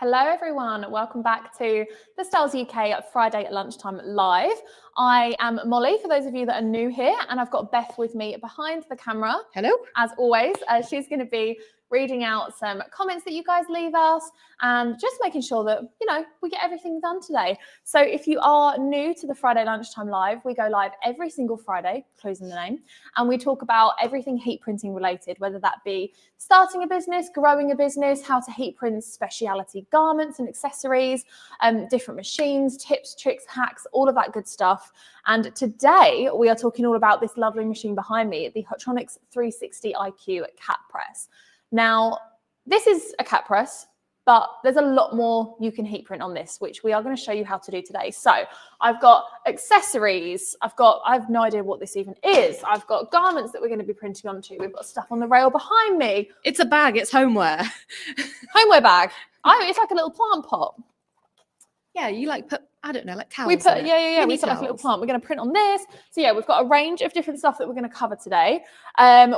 Hello everyone, welcome back to the Styles UK Friday at lunchtime live. I am Molly, for those of you that are new here, and I've got Beth with me behind the camera. Hello. As always, she's going to be reading out some comments that you guys leave us and just making sure that, we get everything done today. So if you are new to the Friday lunchtime live, we go live every single Friday, closing the name, and we talk about everything heat printing related, whether that be starting a business, growing a business, how to heat print speciality garments and accessories, different machines, tips, tricks, hacks, all of that good stuff. And today we are talking all about this lovely machine behind me, the Hotronix 360 IQ cat press. Now, this is a cat press, but there's a lot more you can heat print on this, which we are going to show you how to do today. So I've got accessories. I have no idea what this even is. I've got garments that we're going to be printing onto. We've got stuff on the rail behind me. It's a bag. It's homeware. Homeware bag. It's like a little plant pot. Yeah, you put, I don't know, like towels. We put, in it. yeah. We put like a little plant. We're going to print on this. So yeah, we've got a range of different stuff that we're going to cover today.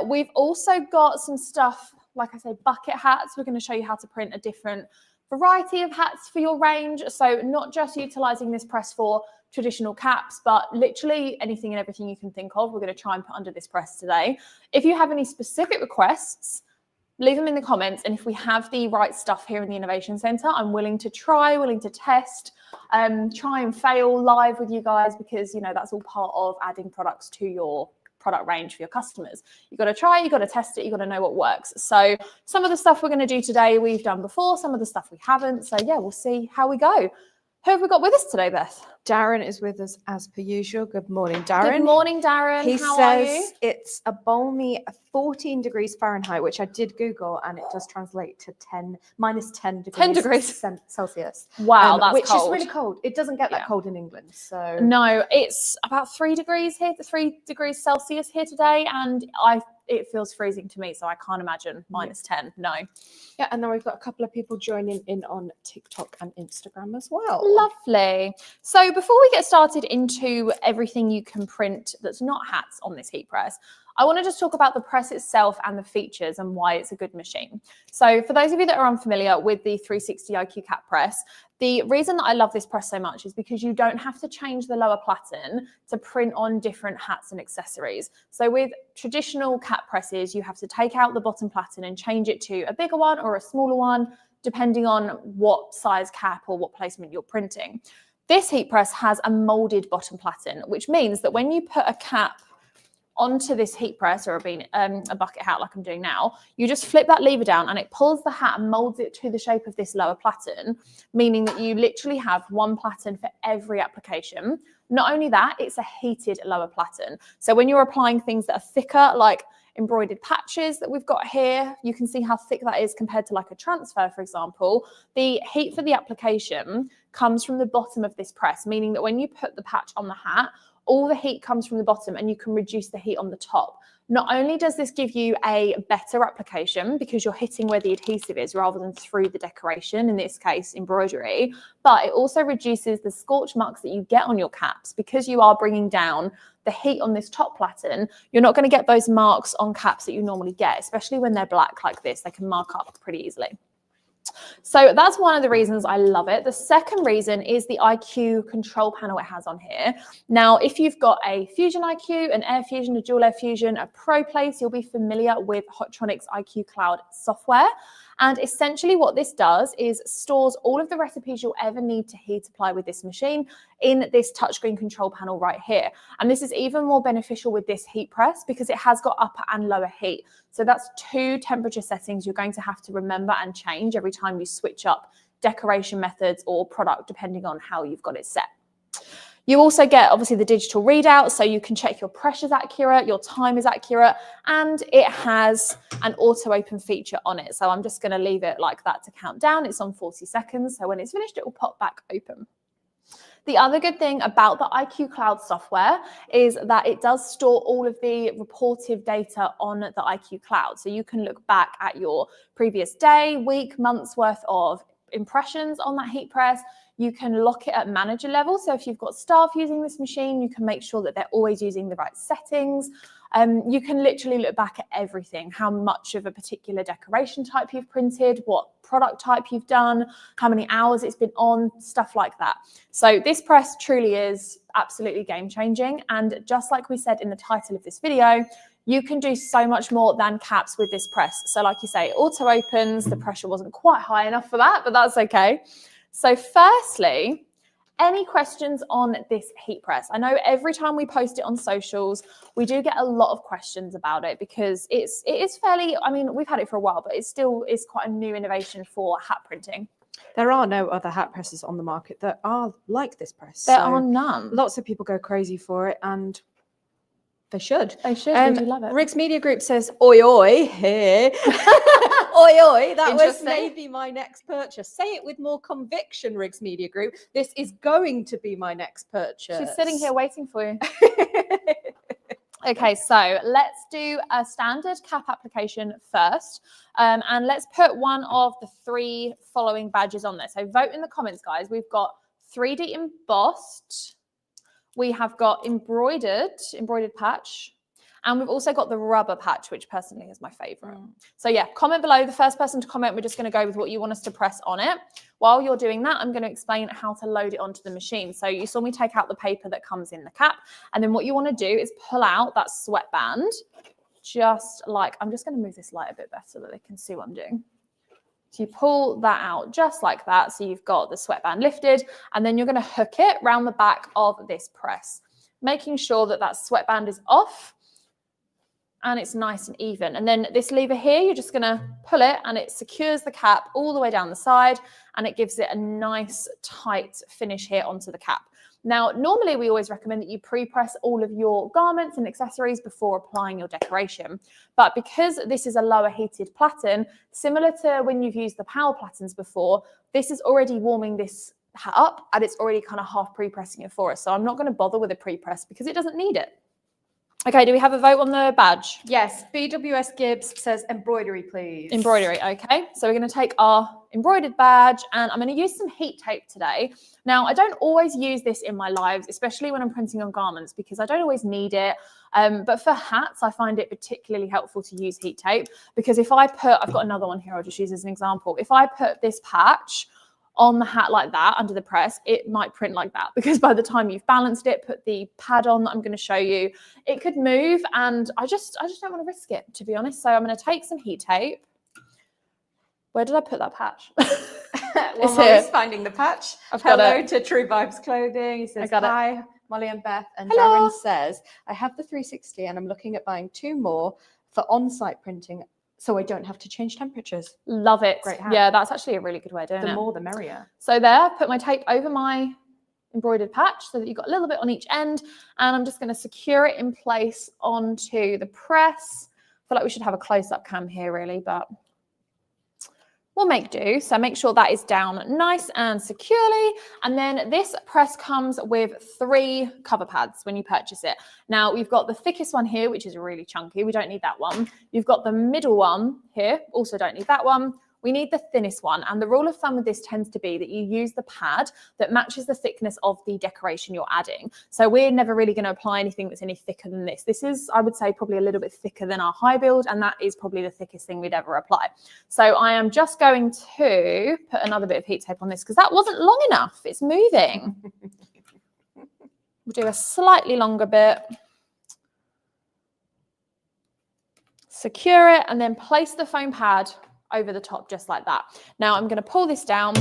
We've also got some stuff, like I say, bucket hats. We're going to show you how to print a different variety of hats for your range. So not just utilizing this press for traditional caps, but literally anything and everything you can think of, we're going to try and put under this press today. If you have any specific requests, leave them in the comments. And if we have the right stuff here in the Innovation Center, I'm willing to test, try and fail live with you guys, because, that's all part of adding products to your product range for your customers. You've got to try it, you've got to test it, you've got to know what works. So some of the stuff we're going to do today, we've done before, some of the stuff we haven't. So yeah, we'll see how we go. Who have we got with us today, Beth? Darren is with us as per usual. Good morning, Darren. Good morning, Darren. How are you? He says it's a balmy 14 degrees Fahrenheit, which I did Google, and it does translate to minus 10 degrees Celsius. Wow, that's which cold. Is really cold. It doesn't get that cold in England. So no, it's about 3 degrees here, 3 degrees Celsius here today, and it feels freezing to me, so I can't imagine minus 10. No. Yeah, and then we've got a couple of people joining in on TikTok and Instagram as well. Lovely. So before we get started into everything you can print that's not hats on this heat press, I want to just talk about the press itself and the features and why it's a good machine. So for those of you that are unfamiliar with the 360 IQ cat press, the reason that I love this press so much is because you don't have to change the lower platen to print on different hats and accessories. So with traditional cat presses, you have to take out the bottom platen and change it to a bigger one or a smaller one, depending on what size cap or what placement you're printing. This heat press has a molded bottom platen, which means that when you put a cap onto this heat press or a bucket hat like I'm doing now, you just flip that lever down and it pulls the hat and molds it to the shape of this lower platen, meaning that you literally have one platen for every application. Not only that, it's a heated lower platen. So when you're applying things that are thicker, like embroidered patches that we've got here, you can see how thick that is compared to like a transfer, for example. The heat for the application comes from the bottom of this press, meaning that when you put the patch on the hat, all the heat comes from the bottom and you can reduce the heat on the top. Not only does this give you a better application because you're hitting where the adhesive is rather than through the decoration, in this case embroidery, but it also reduces the scorch marks that you get on your caps because you are bringing down the heat on this top platen. You're not going to get those marks on caps that you normally get, especially when they're black like this. They can mark up pretty easily. So that's one of the reasons I love it. The second reason is the IQ control panel it has on here. Now, if you've got a Fusion IQ, an Air Fusion, a Dual Air Fusion, a Pro Place, you'll be familiar with Hotronix IQ Cloud software. And essentially what this does is stores all of the recipes you'll ever need to heat apply with this machine in this touchscreen control panel right here. And this is even more beneficial with this heat press because it has got upper and lower heat. So that's 2 temperature settings you're going to have to remember and change every time you switch up decoration methods or product, depending on how you've got it set. You also get obviously the digital readout, so you can check your pressure's accurate, your time is accurate, and it has an auto open feature on it. So I'm just going to leave it like that to count down. It's on 40 seconds. So when it's finished, it will pop back open. The other good thing about the IQ Cloud software is that it does store all of the reportive data on the IQ Cloud. So you can look back at your previous day, week, month's worth of impressions on that heat press. You can lock it at manager level. So if you've got staff using this machine, you can make sure that they're always using the right settings. You can literally look back at everything, how much of a particular decoration type you've printed, what product type you've done, how many hours it's been on, stuff like that. So this press truly is absolutely game changing. And just like we said in the title of this video, you can do so much more than caps with this press. So like you say, it auto opens. The pressure wasn't quite high enough for that, but that's okay. So firstly, any questions on this heat press? I know every time we post it on socials, we do get a lot of questions about it because it is fairly, I mean, we've had it for a while, but it still is quite a new innovation for hat printing. There are no other hat presses on the market that are like this press. There are none. Lots of people go crazy for it, and they should. They should. We do love it. Riggs Media Group says, oi, oi, here. Oi, oi, that was maybe my next purchase. Say it with more conviction, Riggs Media Group. This is going to be my next purchase. She's sitting here waiting for you. Okay, so let's do a standard cap application first. And let's put one of the 3 following badges on there. So vote in the comments, guys. We've got 3D embossed. We have got embroidered patch, and we've also got the rubber patch, which personally is my favorite. So yeah, comment below. The first person to comment, we're just going to go with what you want us to press on it. While you're doing that, I'm going to explain how to load it onto the machine. So you saw me take out the paper that comes in the cap, and then what you want to do is pull out that sweatband, just like, I'm just going to move this light a bit better so that they can see what I'm doing. So you pull that out just like that. So you've got the sweatband lifted, and then you're going to hook it around the back of this press, making sure that that sweatband is off and it's nice and even. And then this lever here, you're just going to pull it and it secures the cap all the way down the side, and it gives it a nice tight finish here onto the cap. Now, normally we always recommend that you pre-press all of your garments and accessories before applying your decoration. But because this is a lower heated platen, similar to when you've used the power platens before, this is already warming this hat up and it's already kind of half pre-pressing it for us. So I'm not going to bother with a pre-press because it doesn't need it. Okay, do we have a vote on the badge? Yes, BWS Gibbs says embroidery, please. Embroidery, okay. So we're going to take our embroidered badge, and I'm going to use some heat tape today. Now, I don't always use this in my lives, especially when I'm printing on garments, because I don't always need it. But for hats, I find it particularly helpful to use heat tape, because if I put, I've got another one here, I'll just use as an example. If I put this patch on the hat like that under the press, it might print like that, because by the time you've balanced it, put the pad on that I'm going to show you, it could move, and I just don't want to risk it, to be honest. So I'm going to take some heat tape. Where did I put that patch? Well, Molly's finding the patch. Hello to True Vibes Clothing. He says, hi, Molly and Beth. And Hello. Darren says, I have the 360 and I'm looking at buying 2 more for on-site printing, so I don't have to change temperatures. Love it. Great hat. Yeah, that's actually a really good way of doing it. The more, the merrier. So there, put my tape over my embroidered patch so that you've got a little bit on each end, and I'm just going to secure it in place onto the press. I feel like we should have a close-up cam here, really, but we'll make do. So make sure that is down nice and securely. And then this press comes with 3 cover pads when you purchase it. Now we've got the thickest one here, which is really chunky. We don't need that one. You've got the middle one here. Also don't need that one. We need the thinnest one. And the rule of thumb with this tends to be that you use the pad that matches the thickness of the decoration you're adding. So we're never really going to apply anything that's any thicker than this. This is, I would say, probably a little bit thicker than our high build, and that is probably the thickest thing we'd ever apply. So I am just going to put another bit of heat tape on this because that wasn't long enough. It's moving. We'll do a slightly longer bit. Secure it and then place the foam pad over the top just like that. Now I'm going to pull this down,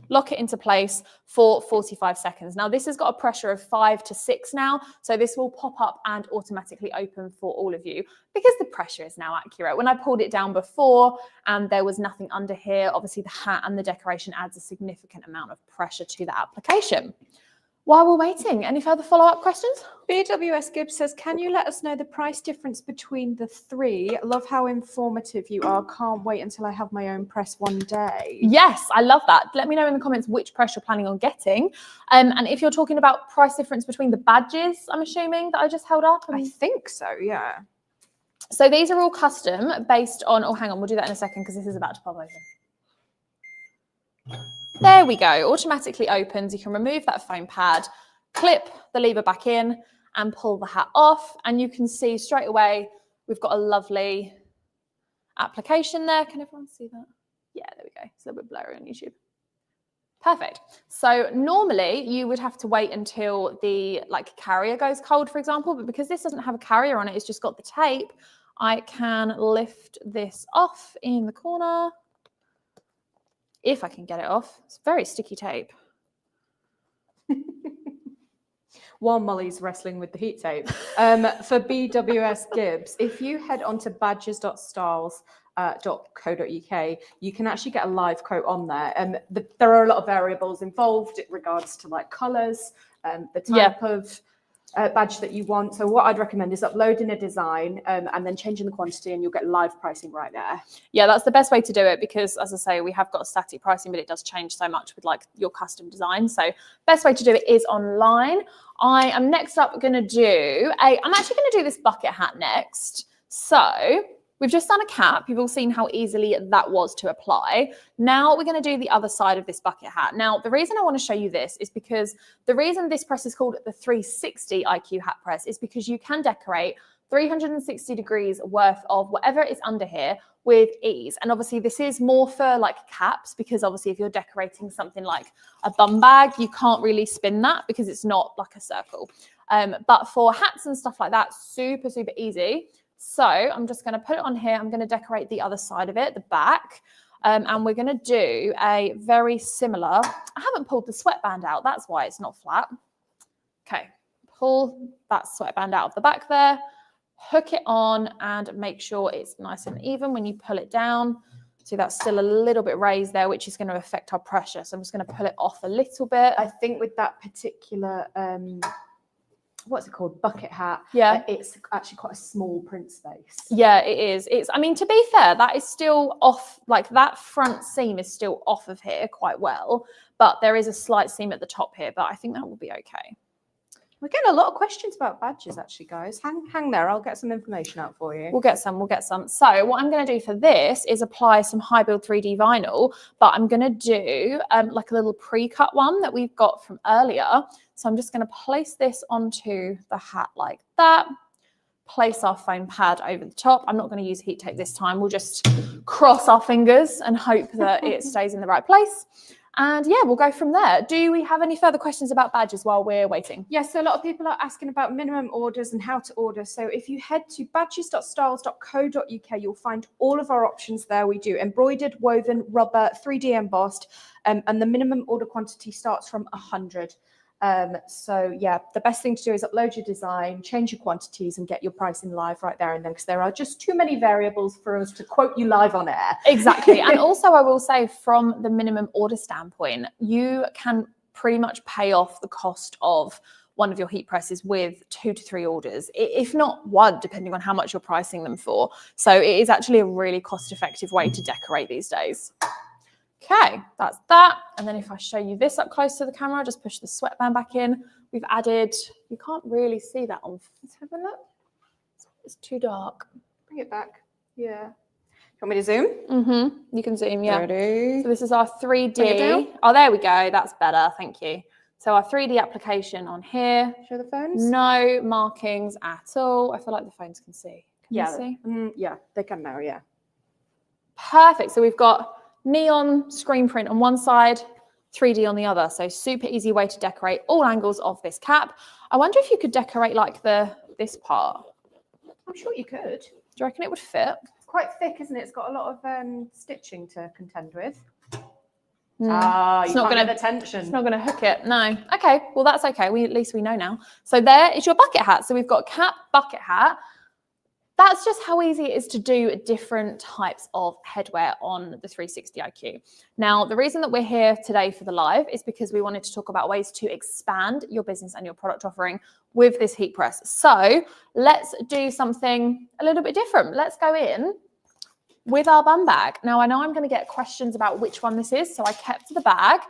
lock it into place for 45 seconds. Now this has got a pressure of 5 to 6 now, so this will pop up and automatically open for all of you because the pressure is now accurate. When I pulled it down before and there was nothing under here, obviously the hat and the decoration adds a significant amount of pressure to the application. While we're waiting, any further follow-up questions? BWS Gibbs says, can you let us know the price difference between the 3? Love how informative you are. Can't wait until I have my own press one day. Yes, I love that. Let me know in the comments which press you're planning on getting. And if you're talking about price difference between the badges, I'm assuming, that I just held up. I think so, yeah. So these are all custom based on, oh, hang on, we'll do that in a second because this is about to pop open. There we go, automatically opens. You can remove that foam pad, clip the lever back in, and pull the hat off. And you can see straight away, we've got a lovely application there. Can everyone see that? Yeah, there we go. It's a little bit blurry on YouTube. Perfect. So normally you would have to wait until the carrier goes cold, for example, but because this doesn't have a carrier on it, it's just got the tape, I can lift this off in the corner. If I can get it off. It's very sticky tape. While Molly's wrestling with the heat tape. For BWS Gibbs, if you head on to badges.styles.co.uk, you can actually get a live quote on there. And there are a lot of variables involved in regards to colours, the type of badge that you want. So what I'd recommend is uploading a design and then changing the quantity, and you'll get live pricing right there. Yeah, that's the best way to do it, because as I say, we have got a static pricing, but it does change so much with your custom design. So best way to do it is online. I am next up going to do I'm actually going to do this bucket hat next. So we've just done a cap. You've all seen how easily that was to apply. Now we're going to do the other side of this bucket hat. Now, the reason I want to show you this is because the reason this press is called the 360 IQ hat press is because you can decorate 360 degrees worth of whatever is under here with ease. And obviously this is more for caps, because obviously if you're decorating something like a bum bag, you can't really spin that because it's not like a circle. But for hats and stuff like that, super, super easy. So I'm just going to put it on here. I'm going to decorate the other side of it, the back. And we're going to do a very similar, I haven't pulled the sweatband out. That's why it's not flat. Okay, pull that sweatband out of the back there, hook it on and make sure it's nice and even when you pull it down. So that's still a little bit raised there, which is going to affect our pressure. So I'm just going to pull it off a little bit. I think with that particular, what's it called? Bucket hat. Yeah. It's actually quite a small print space. Yeah, it is. I mean, to be fair, that is still off, that front seam is still off of here quite well, but there is a slight seam at the top here, but I think that will be okay. We're getting a lot of questions about badges, actually, guys. Hang there. I'll get some information out for you. We'll get some. So what I'm going to do for this is apply some high build 3D vinyl, but I'm going to do a little pre-cut one that we've got from earlier. So I'm just going to place this onto the hat like that. Place our foam pad over the top. I'm not going to use heat tape this time. We'll just cross our fingers and hope that it stays in the right place. And yeah, we'll go from there. Do we have any further questions about badges while we're waiting? Yes, so a lot of people are asking about minimum orders and how to order. So if you head to badges.styles.co.uk, you'll find all of our options there. We do embroidered, woven, rubber, 3D embossed, and the minimum order quantity starts from 100. So yeah, the best thing to do is upload your design, change your quantities and get your pricing live right there and then, because there are just too many variables for us to quote you live on air. Exactly. And also I will say, from the minimum order standpoint, you can pretty much pay off the cost of one of your heat presses with 2 to 3 orders, if not one, depending on how much you're pricing them for. So it is actually a really cost-effective way to decorate these days. Okay, that's that. And then if I show you this up close to the camera, just push the sweatband back in. We've added, you can't really see that on, let's have a look. It's too dark. Bring it back. Yeah. You want me to zoom? Mm-hmm. You can zoom, yeah. Ready? So this is our 3D. Oh, there we go. That's better. Thank you. So our 3D application on here. Show the phones. No markings at all. I feel like the phones can see. Can you see? Yeah, they can now, yeah. Perfect. So we've got neon screen print on one side, 3D on the other. So super easy way to decorate all angles of this cap. I wonder if you could decorate this part. I'm sure you could. Do you reckon it would fit? It's quite thick, isn't it? It's got a lot of stitching to contend with. You can't get the tension. It's not going to hook it. No. Okay. Well, that's okay. At least we know now. So there is your bucket hat. So we've got cap, bucket hat. That's just how easy it is to do different types of headwear on the 360 IQ. Now, the reason that we're here today for the live is because we wanted to talk about ways to expand your business and your product offering with this heat press. So let's do something a little bit different. Let's go in with our bum bag. Now, I know I'm going to get questions about which one this is, so I kept the bag.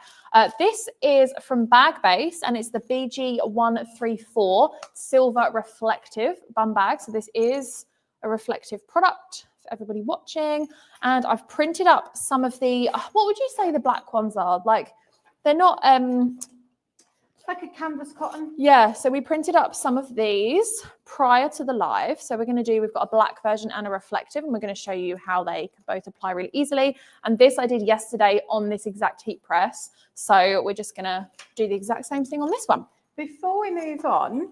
This is from Bag Base, and it's the BG134 Silver Reflective Bum Bag. So this is a reflective product for everybody watching. And I've printed up some of the, what would you say the black ones are? They're not, like a canvas cotton. Yeah, so we printed up some of these prior to the live. So we've got a black version and a reflective, and we're going to show you how they can both apply really easily. And this I did yesterday on this exact heat press. So we're just going to do the exact same thing on this one. Before we move on,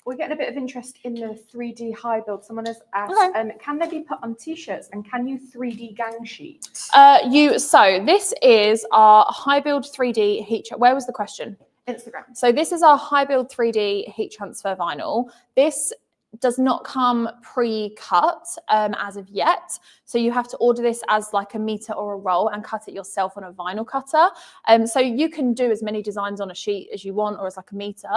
we're getting a bit of interest in the 3D high build. Someone has asked, can they be put on t-shirts and can you 3D gang sheet? So this is our high build 3D heat. Where was the question? Instagram. So this is our high build 3D heat transfer vinyl. This does not come pre-cut as of yet. So you have to order this as like a meter or a roll and cut it yourself on a vinyl cutter. So you can do as many designs on a sheet as you want or as like a meter.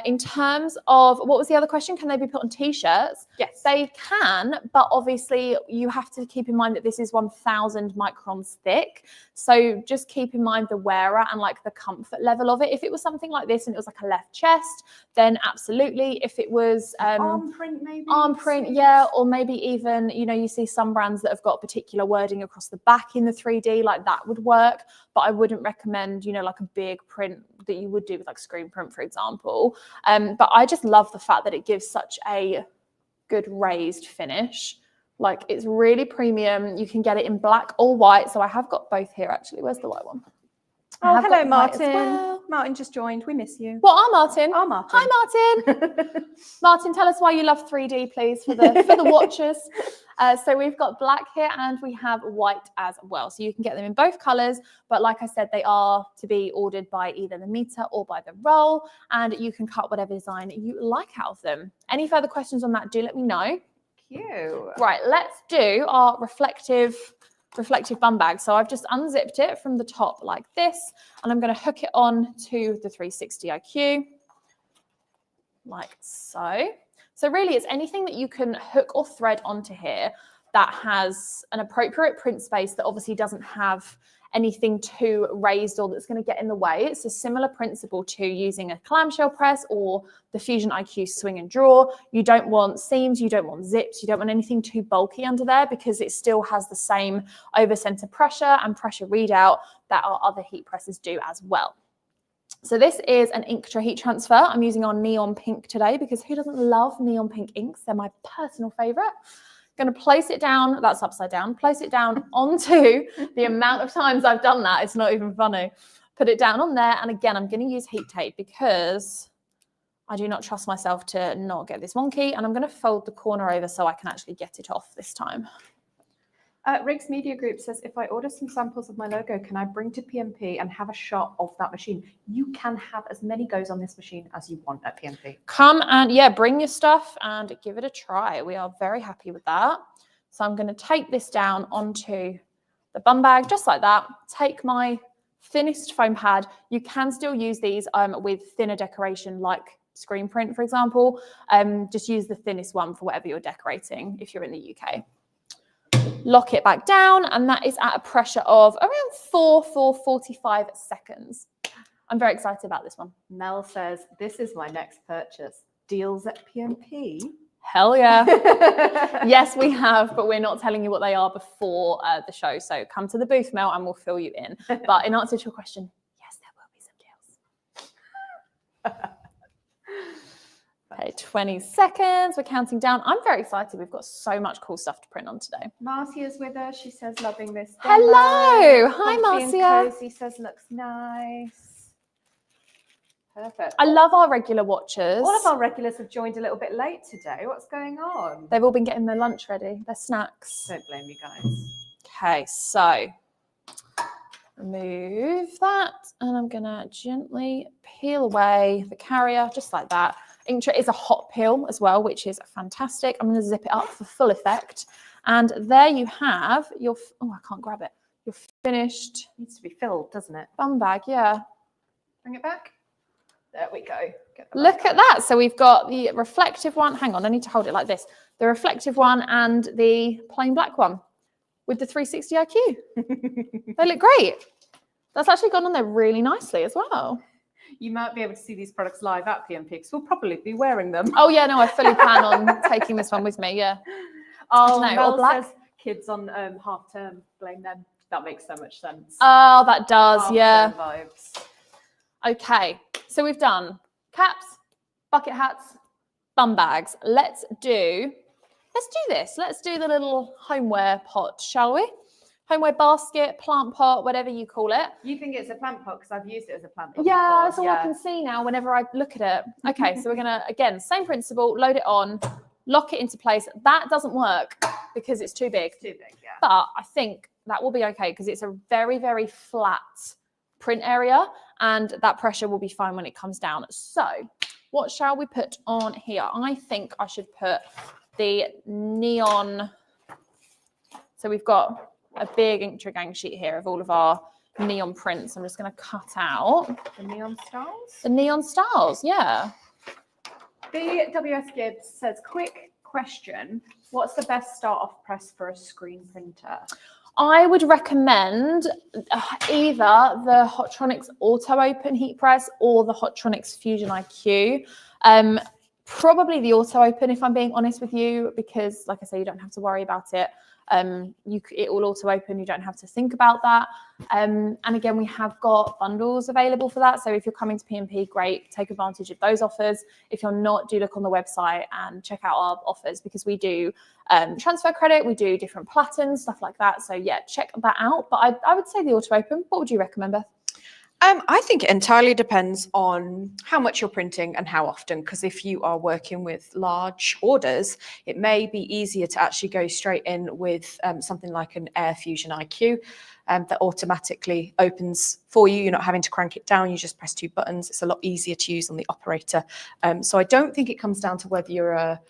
In terms of, what was the other question? Can they be put on t-shirts? Yes. They can, but obviously you have to keep in mind that this is 1000 microns thick. So just keep in mind the wearer and like the comfort level of it. If it was something like this and it was like a left chest, then absolutely. If it was arm print maybe? Arm print, yeah, or maybe even, you know, you see some brands that have got particular wording across the back in the 3D, like that would work. But I wouldn't recommend, you know, like a big print that you would do with like screen print, for example. But I just love the fact that it gives such a good raised finish. Like it's really premium. You can get it in black or white. So I have got both here actually. Where's the white one? Oh, hello, Martin. Well. Martin just joined. We miss you. What are Martin? Our Martin. Hi, Martin. Martin, tell us why you love 3D, please, for the watchers. So we've got black here and we have white as well. So you can get them in both colors. But like I said, they are to be ordered by either the meter or by the roll. And you can cut whatever design you like out of them. Any further questions on that, do let me know. Cute. Right, let's do our reflective bum bag. So I've just unzipped it from the top like this, and I'm going to hook it on to the 360 IQ like so. So really it's anything that you can hook or thread onto here that has an appropriate print space that obviously doesn't have anything too raised or that's going to get in the way. It's a similar principle to using a clamshell press or the Fusion IQ swing and draw. You don't want seams, you don't want zips, you don't want anything too bulky under there because it still has the same over center pressure and pressure readout that our other heat presses do as well. So this is an Inktra heat transfer. I'm using our neon pink today because who doesn't love neon pink inks? They're my personal favorite. Going to place it down, that's upside down, place it down onto the amount of times I've done that, it's not even funny. Put it down on there, and again, I'm going to use heat tape because I do not trust myself to not get this wonky, and I'm going to fold the corner over so I can actually get it off this time. Riggs Media Group says, if I order some samples of my logo, can I bring to PMP and have a shot of that machine? You can have as many goes on this machine as you want at PMP. Come and, yeah, bring your stuff and give it a try. We are very happy with that. So I'm going to take this down onto the bum bag, just like that. Take my thinnest foam pad. You can still use these with thinner decoration like screen print, for example. Just use the thinnest one for whatever you're decorating if you're in the UK. Lock it back down, and that is at a pressure of around 4 for 45 seconds. I'm very excited about this one. Mel says, this is my next purchase. Deals at PMP? Hell yeah. Yes, we have, but we're not telling you what they are before the show. So come to the booth, Mel, and we'll fill you in. But in answer to your question, yes, there will be some deals. Okay, 20 seconds. We're counting down. I'm very excited. We've got so much cool stuff to print on today. Marcia's with us. She says, loving this demo. Hello. Hi, Comfy Marcia. and cozy says, looks nice. Perfect. I love our regular watchers. All of our regulars have joined a little bit late today. What's going on? They've all been getting their lunch ready, their snacks. Don't blame you guys. Okay, so remove that, and I'm going to gently peel away the carrier, just like that. Inktra is a hot peel as well, which is fantastic. I'm going to zip it up for full effect. And there you have your, oh, I can't grab it. Your finished. Needs to be filled, doesn't it? Bum bag, yeah. Bring it back. There we go. Look at that. So we've got the reflective one. Hang on, I need to hold it like this. The reflective one and the plain black one with the 360 IQ. They look great. That's actually gone on there really nicely as well. You might be able to see these products live at PMP because we'll probably be wearing them. Oh, yeah, no, I fully plan on taking this one with me, yeah. Oh, Mel says kids on half term, blame them. That makes so much sense. Oh, that does, Half-term yeah. vibes. Okay, so we've done caps, bucket hats, bum bags. Let's do this. Let's do the little homeware pot, shall we? Homeware basket, plant pot, whatever you call it. You think it's a plant pot because I've used it as a plant pot Yeah, before. that's all I can see now whenever I look at it. Okay, so we're gonna, again, same principle, load it on, lock it into place. That doesn't work because it's too big. It's too big, yeah. But I think that will be okay because it's a very, very flat print area and that pressure will be fine when it comes down. So what shall we put on here? I think I should put the neon. So we've got a big Inktra gang sheet here of all of our neon prints. I'm just going to cut out The neon stars? the neon stars. Yeah. The WS Gibbs says, quick question. What's the best start-off press for a screen printer? I would recommend either the Hotronix Auto Open heat press or the Hotronix Fusion IQ. Probably the Auto Open, if I'm being honest with you, because like I say, you don't have to worry about it. It will auto open. You don't have to think about that. And again, we have got bundles available for that. So if you're coming to P&P, great, take advantage of those offers. If you're not, do look on the website and check out our offers because we do transfer credit, we do different platens, stuff like that. So yeah, check that out. But I would say the auto open. What would you recommend, Beth? I think it entirely depends on how much you're printing and how often, because if you are working with large orders, it may be easier to actually go straight in with something like an Air Fusion IQ that automatically opens for you. You're not having to crank it down. You just press 2 buttons. It's a lot easier to use on the operator. So I don't think it comes down to whether you're a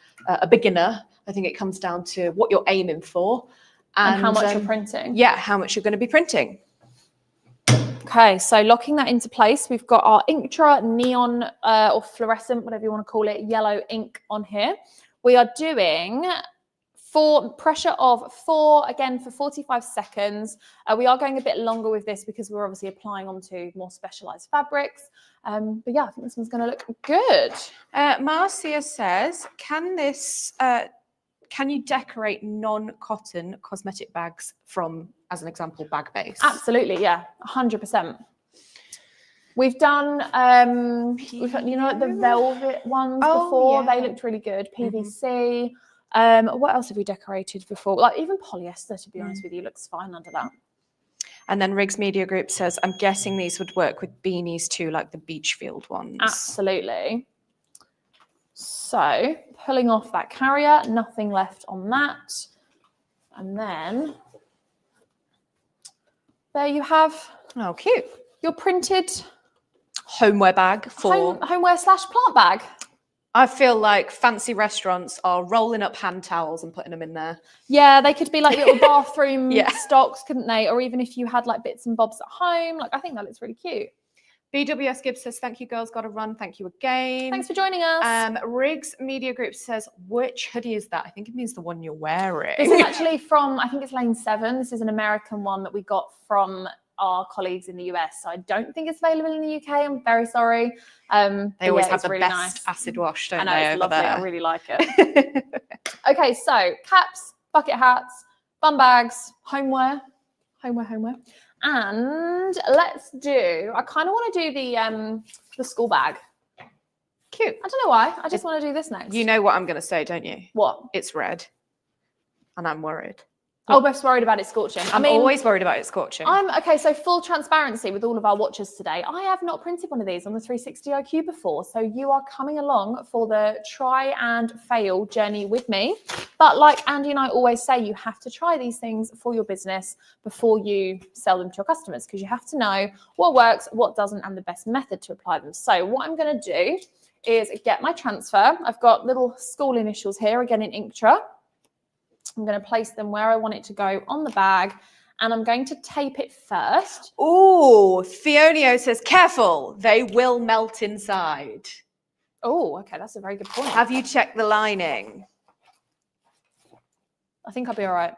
beginner. I think it comes down to what you're aiming for. And how much you're printing. Yeah, how much you're going to be printing. Okay, so locking that into place, we've got our Inktra neon or fluorescent, whatever you want to call it, yellow ink on here. We are doing pressure of 4, again, for 45 seconds. We are going a bit longer with this because we're obviously applying onto more specialized fabrics. But yeah, I think this one's going to look good. Marcia says, can you decorate non-cotton cosmetic bags from, as an example, bag base? Absolutely, yeah, 100%. We've done, you know, like the velvet ones before. Yeah. They looked really good. PVC. What else have we decorated before? Like even polyester, to be honest with you, looks fine under that. And then Riggs Media Group says, I'm guessing these would work with beanies too, like the Beachfield ones. Absolutely. So pulling off that carrier, nothing left on that. And then there you have Oh, cute. your printed Homeware bag for... homeware / plant bag. I feel like fancy restaurants are rolling up hand towels and putting them in there. Yeah, they could be like little bathroom Yeah. stocks, couldn't they? Or even if you had like bits and bobs at home. Like I think that looks really cute. BWS Gibbs says, thank you, girls. Got to run. Thank you again. Thanks for joining us. Riggs Media Group says, which hoodie is that? I think it means the one you're wearing. This is actually from, I think it's Lane 7. This is an American one that we got from our colleagues in the US. So I don't think it's available in the UK. I'm very sorry. They always have the really best nice. Acid wash, don't I know, they? it's over lovely. there? I really like it. Okay, so caps, bucket hats, bum bags, homeware. And let's do, I kind of want to do the school bag. Cute. I don't know why. I just want to do this next. You know what I'm going to say, don't you? What? It's red. And I'm worried. Oh, Beth's worried about it scorching. I'm always worried about it scorching. Okay, so full transparency with all of our watchers today. I have not printed one of these on the 360 IQ before. So you are coming along for the try and fail journey with me. But like Andy and I always say, you have to try these things for your business before you sell them to your customers, because you have to know what works, what doesn't, and the best method to apply them. So what I'm going to do is get my transfer. I've got little school initials here, again in Inktra. I'm going to place them where I want it to go on the bag, and I'm going to tape it first. Oh, Theonio says, careful, they will melt inside. Oh, okay, that's a very good point. Have you checked the lining? I think I'll be all right.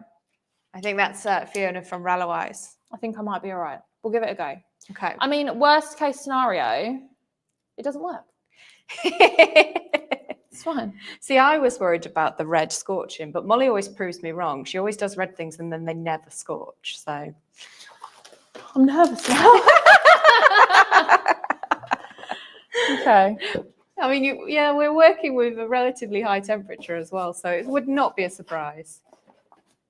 I think that's Fiona from Rallowise. I think I might be all right. We'll give it a go. Okay. I mean, worst case scenario, it doesn't work. It's fine. See, I was worried about the red scorching, but Molly always proves me wrong. She always does red things and then they never scorch. So I'm nervous now. Okay. I mean, we're working with a relatively high temperature as well, so it would not be a surprise.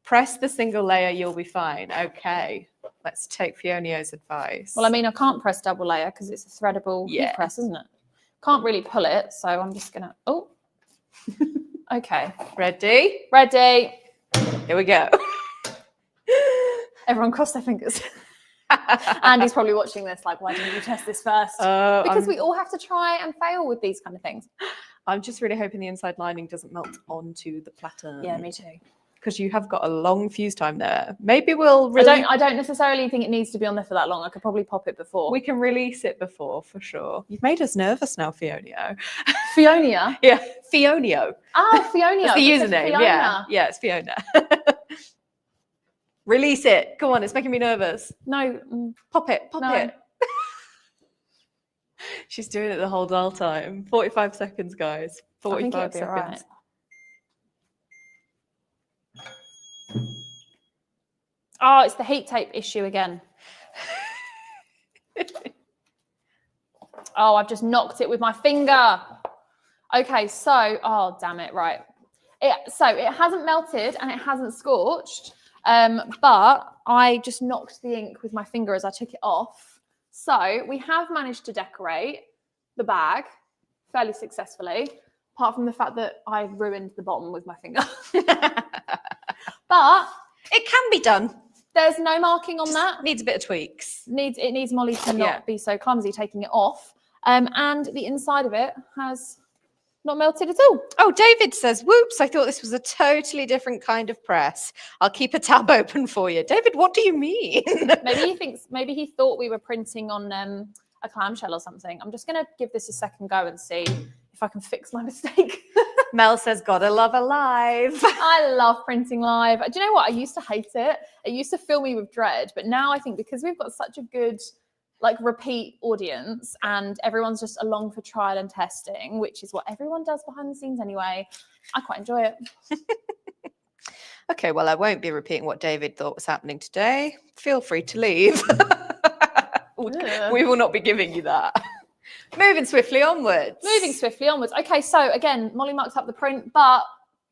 Press the single layer, you'll be fine. Okay, let's take Fionio's advice. Well, I mean, I can't press double layer because it's a threadable heat press, isn't it? Can't really pull it, so I'm just gonna. Oh, okay. Ready? Ready. Here we go. Everyone cross their fingers. Andy's probably watching this like, why didn't you test this first? Because we all have to try and fail with these kind of things. I'm just really hoping the inside lining doesn't melt onto the platen. Yeah, me too. Because you have got a long fuse time there. Maybe we'll really... I don't necessarily think it needs to be on there for that long. I could probably pop it before. We can release it before, for sure. You've made us nervous now, Fionio. Fionia? Yeah, Fionio. Oh, Fionio. That's the username, yeah. Yeah, it's Fiona. Release it. Come on, it's making me nervous. No. Pop it. She's doing it the whole dial time. 45 seconds, guys. 45 seconds. Right. Oh, it's the heat tape issue again. Oh, I've just knocked it with my finger. Okay, so, oh, damn it, right. So it hasn't melted and it hasn't scorched. But I just knocked the ink with my finger as I took it off. So we have managed to decorate the bag fairly successfully, apart from the fact that I ruined the bottom with my finger. But it can be done. There's no marking on that. Needs a bit of tweaks. It needs Molly to not be so clumsy taking it off. And the inside of it has not melted at all. Oh, David says, whoops, I thought this was a totally different kind of press. I'll keep a tab open for you. David, what do you mean? Maybe he thought we were printing on a clamshell or something. I'm just going to give this a second go and see if I can fix my mistake. Mel says, gotta love a live. I love printing live. Do you know what? I used to hate it. It used to fill me with dread. But now I think because we've got such a good repeat audience and everyone's just along for trial and testing, which is what everyone does behind the scenes anyway, I quite enjoy it. Okay, well, I won't be repeating what David thought was happening today. Feel free to leave. We will not be giving you that. Moving swiftly onwards. Okay, so again, Molly marked up the print, but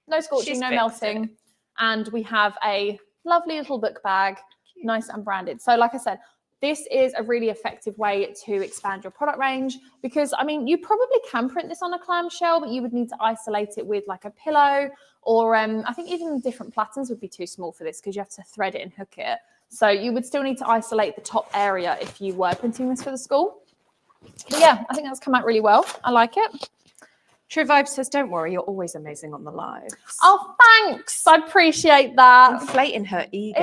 no scorching, no melting. And we have a lovely little book bag, nice and branded. So like I said, this is a really effective way to expand your product range because, I mean, you probably can print this on a clamshell, but you would need to isolate it with like a pillow or I think even different platens would be too small for this because you have to thread it and hook it. So you would still need to isolate the top area if you were printing this for the school. But yeah, I think that's come out really well. I like it. True Vibe says, don't worry, you're always amazing on the lives. Oh, thanks. I appreciate that. Inflating her ego.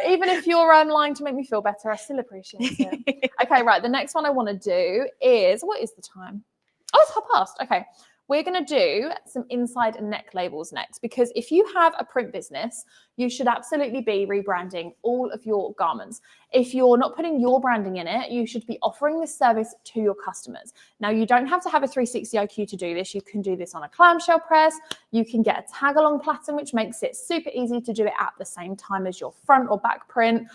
Even if you're lying to make me feel better, I still appreciate it. Okay, right. The next one I want to do is, what is the time? Oh, it's 1:30. Okay. We're going to do some inside neck labels next because if you have a print business, you should absolutely be rebranding all of your garments. If you're not putting your branding in it, you should be offering this service to your customers. Now, you don't have to have a 360 IQ to do this. You can do this on a clamshell press. You can get a tag along platen, which makes it super easy to do it at the same time as your front or back print,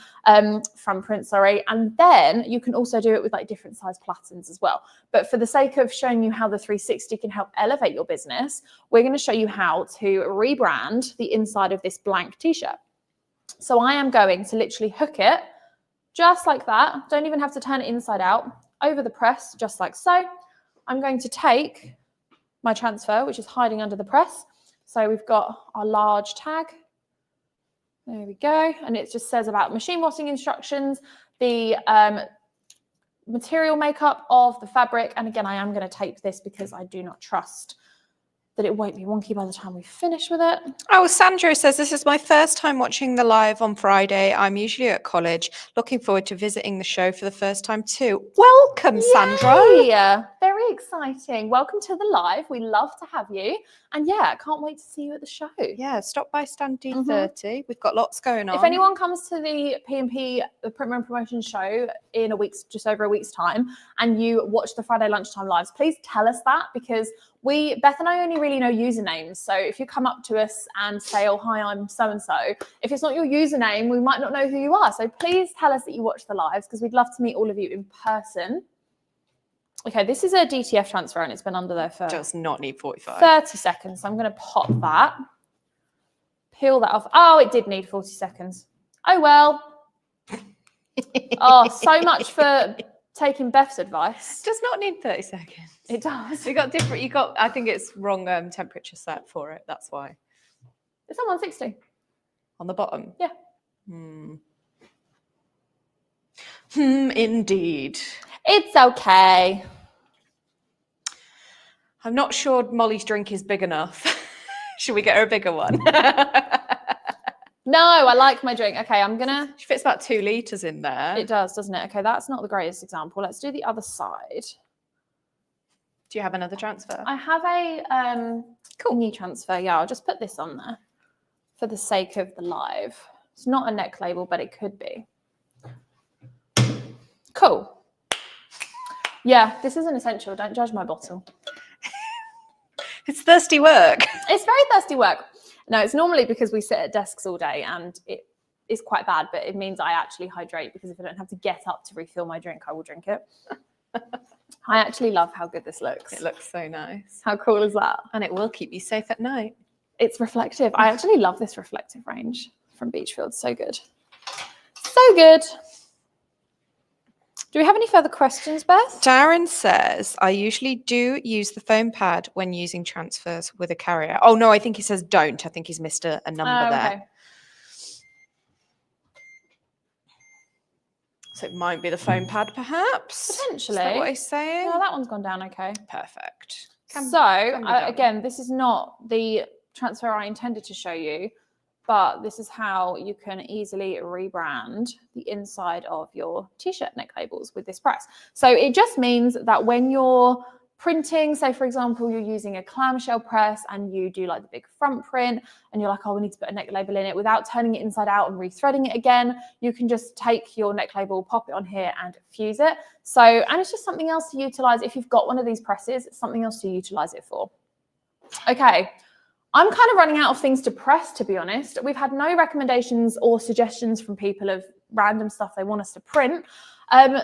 front print, sorry. And then you can also do it with like different size platens as well. But for the sake of showing you how the 360 can help elevate your business, we're going to show you how to rebrand the inside of this blank t-shirt. So I am going to literally hook it just like that. Don't even have to turn it inside out, over the press, just like so. I'm going to take my transfer, which is hiding under the press. So we've got our large tag. There we go. And it just says about machine washing instructions, the material makeup of the fabric. And again, I am going to tape this because I do not trust that it won't be wonky by the time we finish with it. Oh, Sandro says, this is my first time watching the live on Friday. I'm usually at college. Looking forward to visiting the show for the first time too. Welcome, Sandro. Yeah, very exciting. Welcome to the live. We love to have you. And yeah, I can't wait to see you at the show. Yeah, stop by stand D30. We've got lots going on. If anyone comes to the P&P, the Print and Promotion show in just over a week's time, and you watch the Friday lunchtime lives, please tell us that because Beth and I only really know usernames. So if you come up to us and say, oh, hi, I'm so-and-so, if it's not your username, we might not know who you are. So please tell us that you watch the lives because we'd love to meet all of you in person. Okay, this is a DTF transfer and it's been under there for Does not need 45. 30 seconds. So I'm going to pop that, peel that off. Oh, it did need 40 seconds. Oh, well. Oh, so much for taking Beth's advice. Does not need 30 seconds. It does. I think it's wrong temperature set for it. That's why. It's on 160. On the bottom? Yeah. Indeed. It's okay. I'm not sure Molly's drink is big enough. Should we get her a bigger one? No, I like my drink. Okay, I'm gonna. She fits about 2 litres in there. It does, doesn't it? Okay, that's not the greatest example. Let's do the other side. Do you have another transfer? I have a new transfer. Yeah, I'll just put this on there for the sake of the live. It's not a neck label, but it could be. Cool. Yeah, this is an essential. Don't judge my bottle. It's thirsty work. It's very thirsty work. No, it's normally because we sit at desks all day and it is quite bad, but it means I actually hydrate because if I don't have to get up to refill my drink, I will drink it. I actually love how good this looks. It looks so nice. How cool is that? And it will keep you safe at night. It's reflective. I actually love this reflective range from Beachfield. So good. So good. Do we have any further questions, Beth? Darren says, I usually do use the foam pad when using transfers with a carrier. Oh, no, I think he says don't. I think he's missed a number there. Okay. So it might be the foam pad, perhaps? Potentially. Is that what he's saying? No, that one's gone down okay. Perfect. Again, this is not the transfer I intended to show you, but this is how you can easily rebrand the inside of your t-shirt neck labels with this press. So it just means that when you're printing, say for example, you're using a clamshell press and you do like the big front print and you're like, oh, we need to put a neck label in it, without turning it inside out and rethreading it again, you can just take your neck label, pop it on here and fuse it. So, and it's just something else to utilize. If you've got one of these presses, it's something else to utilize it for. Okay. I'm kind of running out of things to press, to be honest. We've had no recommendations or suggestions from people of random stuff they want us to print.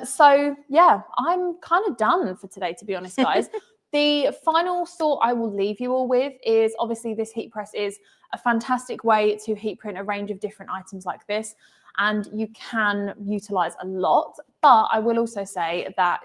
So yeah, I'm kind of done for today, to be honest, guys. The final thought I will leave you all with is obviously this heat press is a fantastic way to heat print a range of different items like this, and you can utilize a lot. But I will also say that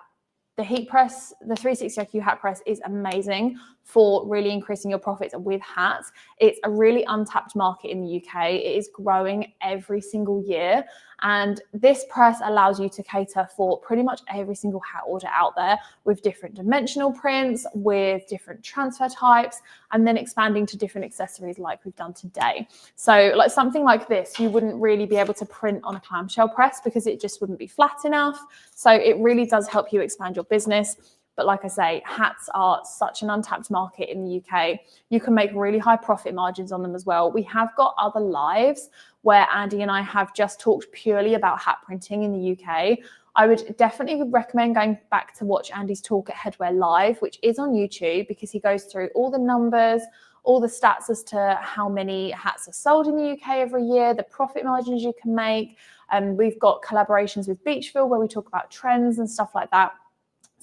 the heat press, the 360 IQ hat press is amazing for really increasing your profits with hats. It's a really untapped market in the UK. It is growing every single year. And this press allows you to cater for pretty much every single hat order out there with different dimensional prints, with different transfer types, and then expanding to different accessories like we've done today. So like something like this, you wouldn't really be able to print on a clamshell press because it just wouldn't be flat enough. So it really does help you expand your business. But like I say, hats are such an untapped market in the UK. You can make really high profit margins on them as well. We have got other lives where Andy and I have just talked purely about hat printing in the UK. I would definitely recommend going back to watch Andy's talk at Headwear Live, which is on YouTube, because he goes through all the numbers, all the stats as to how many hats are sold in the UK every year, the profit margins you can make. We've got collaborations with Beachfield where we talk about trends and stuff like that.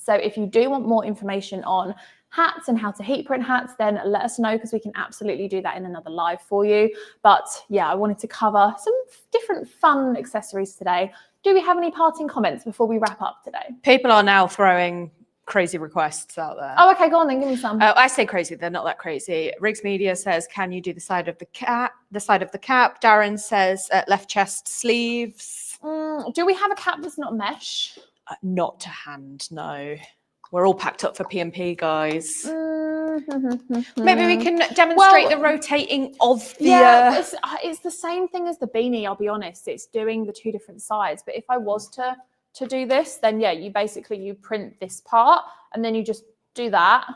So if you do want more information on hats and how to heat print hats, then let us know, because we can absolutely do that in another live for you. But yeah, I wanted to cover some different fun accessories today. Do we have any parting comments before we wrap up today? People are now throwing crazy requests out there. Oh, okay, go on then, give me some. I say crazy, they're not that crazy. Riggs Media says, can you do the side of the cap? Darren says left chest sleeves. Do we have a cap that's not mesh? Not to hand, no. We're all packed up for P&P, guys. Maybe we can demonstrate the rotating of the... Yeah, it's the same thing as the beanie, I'll be honest. It's doing the two different sides. But if I was to do this, then yeah, you print this part and then you just do that,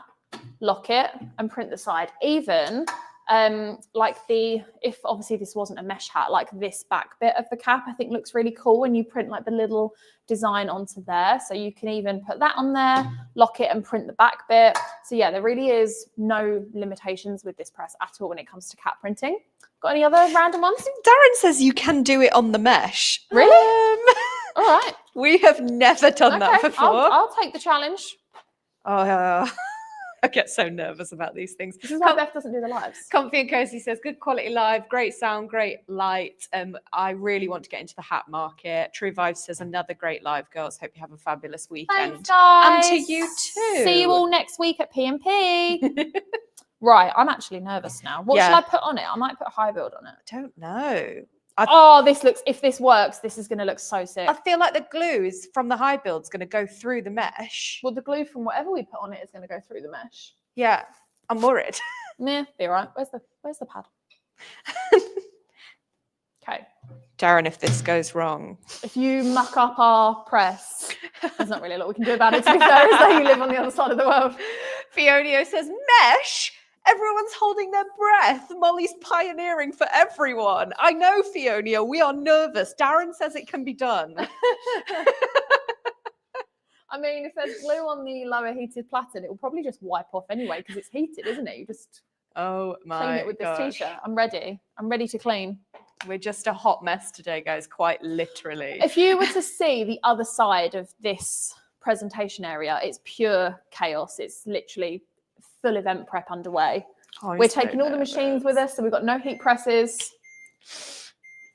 lock it and print the side. Even if obviously this wasn't a mesh hat, like this back bit of the cap, I think looks really cool when you print like the little design onto there. So you can even put that on there, lock it and print the back bit. So yeah, there really is no limitations with this press at all when it comes to cap printing. Got any other random ones? Darren says you can do it on the mesh. Really? All right. We have never done that before. I'll take the challenge. Oh, I get so nervous about these things. This is why Beth doesn't do the lives. Comfy and Cozy says, good quality live, great sound, great light. I really want to get into the hat market. True Vibes says, another great live, girls. Hope you have a fabulous weekend. Thanks, guys. And to you too. See you all next week at P&P. Right, I'm actually nervous now. What Yeah. should I put on it? I might put high build on it. I don't know. Oh, if this works, this is going to look so sick. I feel like the glue is from the high build's going to go through the mesh. Well, the glue from whatever we put on it is going to go through the mesh. Yeah, I'm worried. Meh, be all right. Where's the pad? Okay. Darren, if this goes wrong. If you muck up our press, there's not really a lot we can do about it, to be fair, is that you live on the other side of the world. Fionio says, mesh? Everyone's holding their breath. Molly's pioneering for everyone. I know, Fionio, we are nervous. Darren says it can be done. I mean, if there's glue on the lower heated platen, it will probably just wipe off anyway because it's heated, isn't it? You just Oh my clean it with this gosh. t-shirt. I'm ready. I'm ready to clean. We're just a hot mess today, guys, quite literally. If you were to see the other side of this presentation area, it's pure chaos. It's literally full event prep underway. Oh, We're taking all the machines with us, so we've got no heat presses.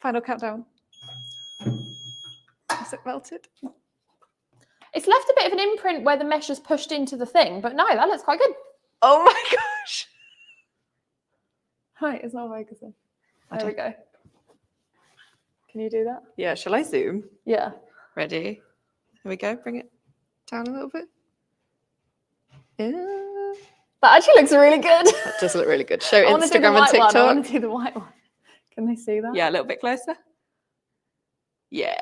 Final countdown. Is it melted? It's left a bit of an imprint where the mesh has pushed into the thing, but no, that looks quite good. Oh my gosh. Right, it's not focusing. There we go. Can you do that? Yeah, shall I zoom? Yeah. Ready? Here we go. Bring it down a little bit. Yeah. That actually looks really good. That does look really good. Show I want to do the Instagram and white one. I TikTok. want to do the white one. Can they see that? Yeah, a little bit closer. Yeah,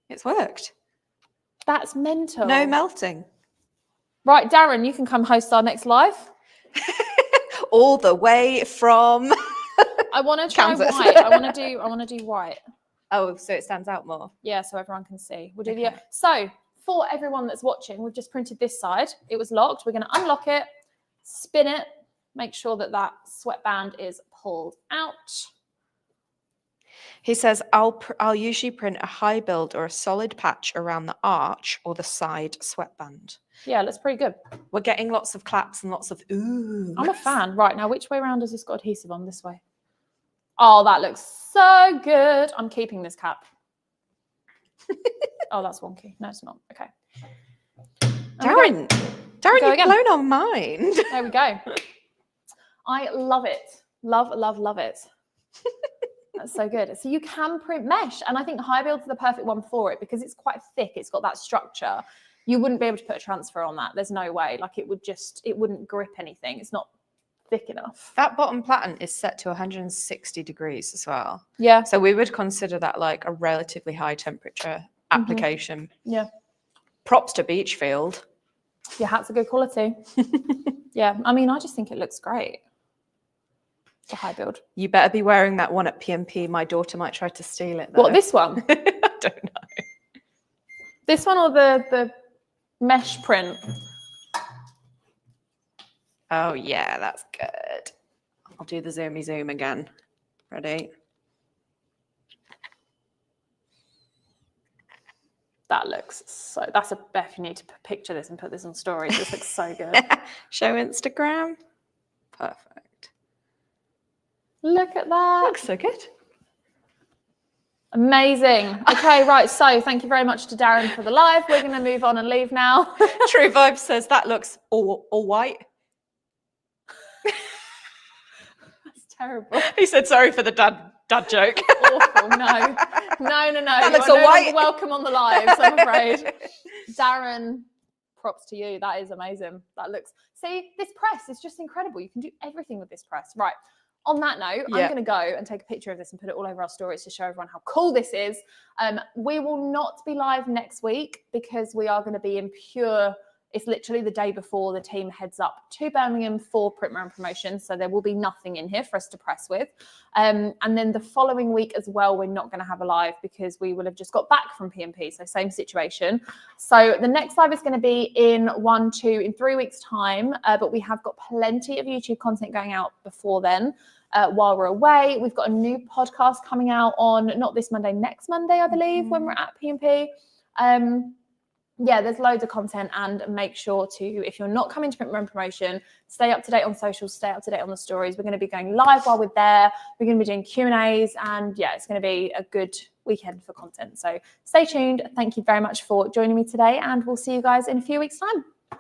it's worked. That's mental. No melting. Right, Darren, you can come host our next live. All the way from. I want to try Kansas. white. I want to do white. Oh, so it stands out more. Yeah, so everyone can see. We'll do Okay. So for everyone that's watching, we've just printed this side. It was locked. We're going to unlock it, spin it, make sure that that sweatband is pulled out. He says, I'll usually print a high build or a solid patch around the arch or the side sweatband. Yeah, looks pretty good. We're getting lots of claps and lots of ooh. I'm a fan. Right, now which way around has this got adhesive on? This way. Oh, that looks so good. I'm keeping this cap. Oh, that's wonky. No, it's not. Okay. Darren, Go you've again. blown our mind. There we go. I love it. Love, love, love it. That's so good. So you can print mesh, and I think high build's the perfect one for it because it's quite thick. It's got that structure. You wouldn't be able to put a transfer on that. There's no way. Like it wouldn't grip anything. It's not thick enough. That bottom platen is set to 160 degrees as well. Yeah. So we would consider that like a relatively high temperature application. Yeah. Props to Beachfield. Your hat's a good quality. Yeah. I mean, I just think it looks great. It's a high build. You better be wearing that one at P&P. My daughter might try to steal it, though. What, this one? I don't know. This one or the mesh print? Oh, yeah, that's good. I'll do the zoomy zoom again. Ready? That looks so, that's a Beth, you need to picture this and put this on stories. This looks so good. Show Instagram. Perfect. Look at that. Looks so good. Amazing. Okay, right. So thank you very much to Darren for the live. We're going to move on and leave now. True Vibe says that looks all white. That's terrible. He said sorry for the dad joke. Awful. No. That looks You are all no white. longer welcome on the lives, I'm afraid. Darren, props to you. That is amazing. That looks, see, this press is just incredible. You can do everything with this press. Right. On that note, Yeah. I'm going to go and take a picture of this and put it all over our stories to show everyone how cool this is. We will not be live next week because we are going to be in pure, it's literally the day before the team heads up to Birmingham for Printmer and Promotion. So there will be nothing in here for us to press with. And then the following week as well, we're not going to have a live because we will have just got back from P&P. So same situation. So the next live is going to be in 3 weeks time. But we have got plenty of YouTube content going out before then. While we're away, we've got a new podcast coming out on not this Monday, next Monday, I believe, when we're at P&P. yeah, there's loads of content, and make sure to, if you're not coming to Print Run Promotion, stay up to date on socials, stay up to date on the stories. We're going to be going live while we're there. We're going to be doing Q&As, and yeah, it's going to be a good weekend for content. So stay tuned. Thank you very much for joining me today, and we'll see you guys in a few weeks' time.